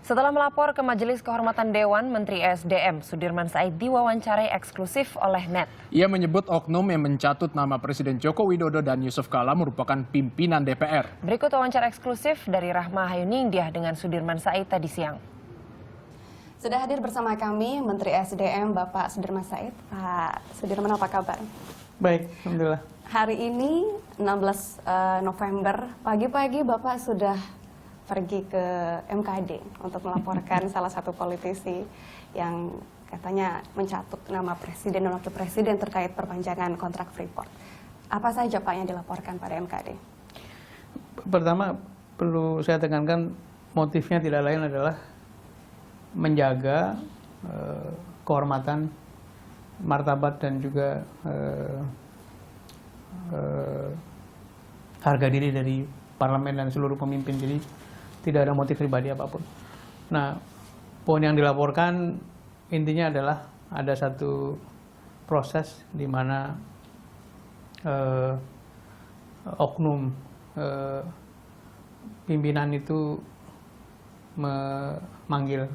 Setelah melapor ke Majelis Kehormatan Dewan, Menteri ESDM Sudirman Said diwawancarai eksklusif oleh NET. Ia menyebut oknum yang mencatut nama Presiden Joko Widodo dan Yusuf Kala merupakan pimpinan DPR. Berikut wawancara eksklusif dari Rahma Hayuningdiah dengan Sudirman Said tadi siang. Sudah hadir bersama kami Menteri ESDM Bapak Sudirman Said. Pak Sudirman, apa kabar? Baik, alhamdulillah. Hari ini 16 November, pagi-pagi Bapak sudah pergi ke MKD untuk melaporkan salah satu politisi yang katanya mencatut nama presiden dan wakil presiden terkait perpanjangan kontrak Freeport. Apa saja Pak yang dilaporkan pada MKD? Pertama, perlu saya tekankan motifnya tidak lain adalah menjaga kehormatan, martabat dan juga harga diri dari parlemen dan seluruh pemimpin. Jadi tidak ada motif pribadi apapun. Nah, poin yang dilaporkan intinya adalah ada satu proses di mana oknum pimpinan itu memanggil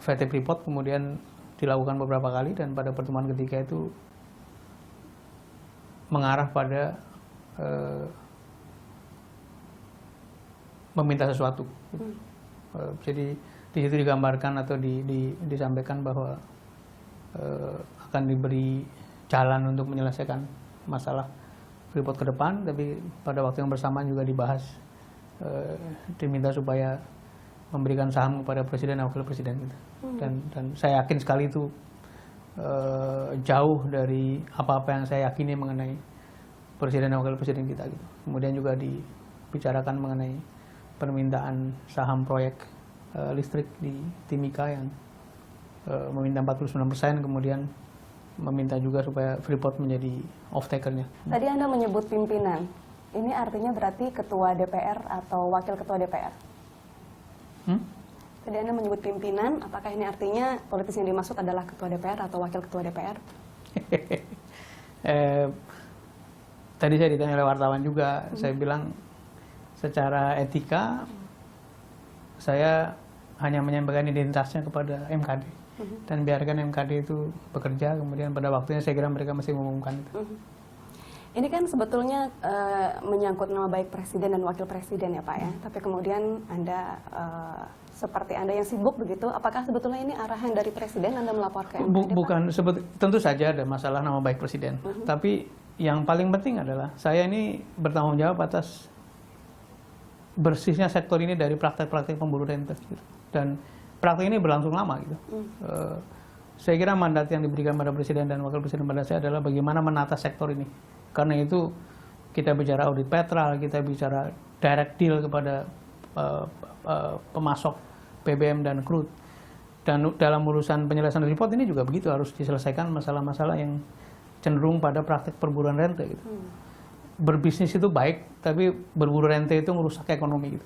PT Freeport, kemudian dilakukan beberapa kali, dan pada pertemuan ketiga itu mengarah pada meminta sesuatu. Jadi di situ digambarkan atau disampaikan bahwa akan diberi jalan untuk menyelesaikan masalah Freeport ke depan, tapi pada waktu yang bersamaan juga dibahas, diminta supaya memberikan saham kepada presiden dan wakil presiden gitu. Dan saya yakin sekali itu jauh dari apa-apa yang saya yakini mengenai presiden dan wakil presiden kita gitu. Kemudian juga dibicarakan mengenai permintaan saham proyek listrik di Timika yang meminta 49%, kemudian meminta juga supaya Freeport menjadi off-takernya. Tadi Anda menyebut pimpinan, ini artinya berarti ketua DPR atau wakil ketua DPR? Tadi Anda menyebut pimpinan, apakah ini artinya politisi yang dimaksud adalah ketua DPR atau wakil ketua DPR? Tadi saya ditanya oleh wartawan juga, saya bilang secara etika saya hanya menyampaikan identitasnya kepada MKD dan biarkan MKD itu bekerja, kemudian pada waktunya saya kira mereka masih mengumumkan itu. Ini kan sebetulnya menyangkut nama baik presiden dan wakil presiden ya Pak ya, tapi kemudian Anda seperti Anda yang sibuk begitu, apakah sebetulnya ini arahan dari presiden Anda melapor ke MKD? Bukan, tentu saja ada masalah nama baik presiden, tapi yang paling penting adalah saya ini bertanggung jawab atas bersihnya sektor ini dari praktek-praktek pemburu rente gitu. Dan praktek ini berlangsung lama gitu. Saya kira mandat yang diberikan pada presiden dan wakil presiden pada saya adalah bagaimana menata sektor ini. Karena itu kita bicara audit petrol, kita bicara direct deal kepada pemasok BBM dan crude. Dan dalam urusan penyelesaian report ini juga begitu, harus diselesaikan masalah-masalah yang cenderung pada praktek perburuan rente gitu. Berbisnis itu baik, tapi berburu rente itu merusak ekonomi gitu.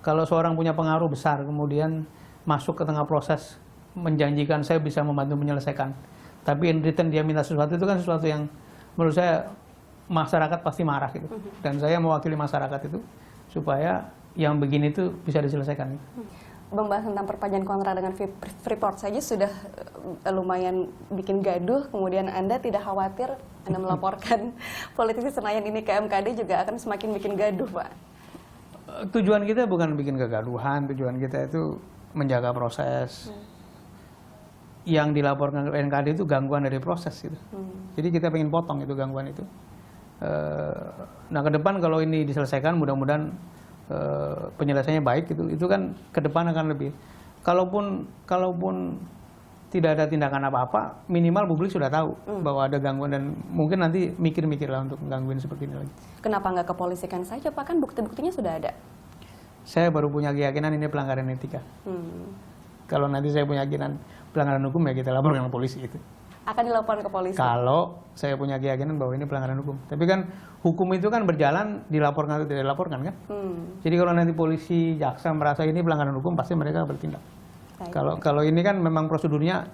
Kalau seorang punya pengaruh besar, kemudian masuk ke tengah proses menjanjikan saya bisa membantu menyelesaikan, tapi in return dia minta sesuatu, itu kan sesuatu yang menurut saya masyarakat pasti marah gitu. Dan saya mewakili masyarakat itu supaya yang begini itu bisa diselesaikan. Membahas tentang perpanjangan kontrak dengan Freeport saja sudah lumayan bikin gaduh, kemudian Anda tidak khawatir Anda melaporkan politisi Senayan ini ke MKD juga akan semakin bikin gaduh, Pak? Tujuan kita bukan bikin kegaduhan, tujuan kita itu menjaga proses. Yang dilaporkan ke MKD itu gangguan dari proses gitu. Jadi kita pengen potong itu gangguan itu. Nah ke depan kalau ini diselesaikan, mudah-mudahan penyelesaiannya baik gitu. Itu kan ke depan akan lebih. Kalaupun tidak ada tindakan apa-apa, minimal publik sudah tahu bahwa ada gangguan, dan mungkin nanti mikir-mikir lah untuk gangguin seperti ini lagi. Kenapa nggak kepolisikan saja, Pak? Kan bukti-buktinya sudah ada. Saya baru punya keyakinan ini pelanggaran etika. Kalau nanti saya punya keyakinan pelanggaran hukum, ya kita laporkan ke polisi itu. Akan dilaporkan ke polisi? Kalau saya punya keyakinan bahwa ini pelanggaran hukum. Tapi kan hukum itu kan berjalan, dilaporkan atau tidak dilaporkan kan. Jadi kalau nanti polisi, jaksa merasa ini pelanggaran hukum, pasti mereka bertindak. Kalau ini kan memang prosedurnya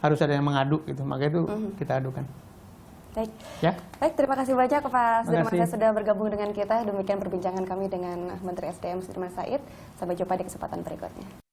harus ada yang mengadu gitu, maka itu kita adukan. Baik. Ya. Baik, terima kasih banyak Pak Sudirman kasih. Said sudah bergabung dengan kita. Demikian perbincangan kami dengan Menteri SDM Sudirman Said. Sampai jumpa di kesempatan berikutnya.